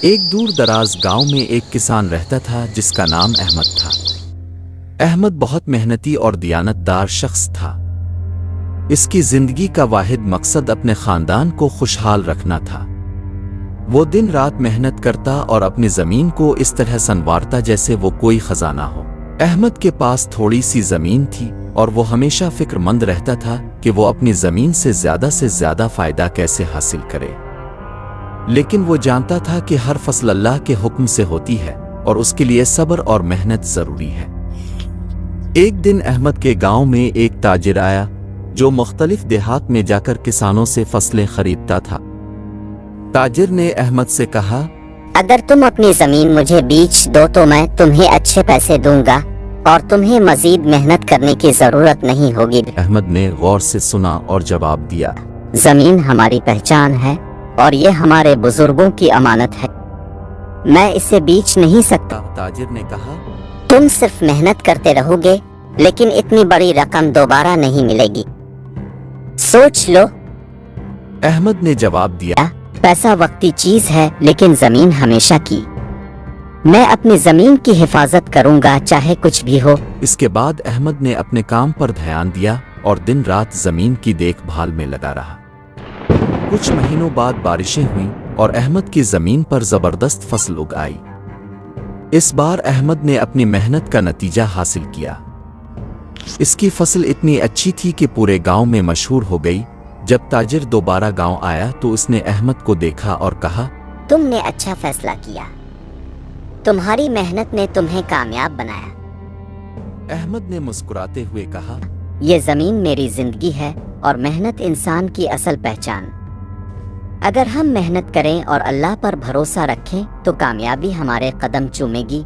ایک دور دراز گاؤں میں ایک کسان رہتا تھا جس کا نام احمد تھا۔ احمد بہت محنتی اور دیانتدار شخص تھا۔ اس کی زندگی کا واحد مقصد اپنے خاندان کو خوشحال رکھنا تھا۔ وہ دن رات محنت کرتا اور اپنی زمین کو اس طرح سنوارتا جیسے وہ کوئی خزانہ ہو۔ احمد کے پاس تھوڑی سی زمین تھی اور وہ ہمیشہ فکر مند رہتا تھا کہ وہ اپنی زمین سے زیادہ فائدہ کیسے حاصل کرے، لیکن وہ جانتا تھا کہ ہر فصل اللہ کے حکم سے ہوتی ہے اور اس کے لیے صبر اور محنت ضروری ہے۔ ایک دن احمد کے گاؤں میں ایک تاجر آیا جو مختلف دیہات میں جا کر کسانوں سے فصلیں خریدتا تھا۔ تاجر نے احمد سے کہا، اگر تم اپنی زمین مجھے بیچ دو تو میں تمہیں اچھے پیسے دوں گا اور تمہیں مزید محنت کرنے کی ضرورت نہیں ہوگی۔ احمد نے غور سے سنا اور جواب دیا، زمین ہماری پہچان ہے اور یہ ہمارے بزرگوں کی امانت ہے، میں اسے بیچ نہیں سکتا۔ تاجر نے کہا، تم صرف محنت کرتے رہو گے لیکن اتنی بڑی رقم دوبارہ نہیں ملے گی، سوچ لو۔ احمد نے جواب دیا، پیسہ وقتی چیز ہے لیکن زمین ہمیشہ کی، میں اپنی زمین کی حفاظت کروں گا چاہے کچھ بھی ہو۔ اس کے بعد احمد نے اپنے کام پر دھیان دیا اور دن رات زمین کی دیکھ بھال میں لگا رہا۔ کچھ مہینوں بعد بارشیں ہوئیں اور احمد کی زمین پر زبردست فصل اگ آئی۔ اس بار احمد نے اپنی محنت کا نتیجہ حاصل کیا۔ اس کی فصل اتنی اچھی تھی کہ پورے گاؤں میں مشہور ہو گئی۔ جب تاجر دوبارہ گاؤں آیا تو اس نے احمد کو دیکھا اور کہا، تم نے اچھا فیصلہ کیا، تمہاری محنت نے تمہیں کامیاب بنایا۔ احمد نے مسکراتے ہوئے کہا، یہ زمین میری زندگی ہے اور محنت انسان کی اصل پہچان۔ اگر ہم محنت کریں اور اللہ پر بھروسہ رکھیں تو کامیابی ہمارے قدم چومے گی۔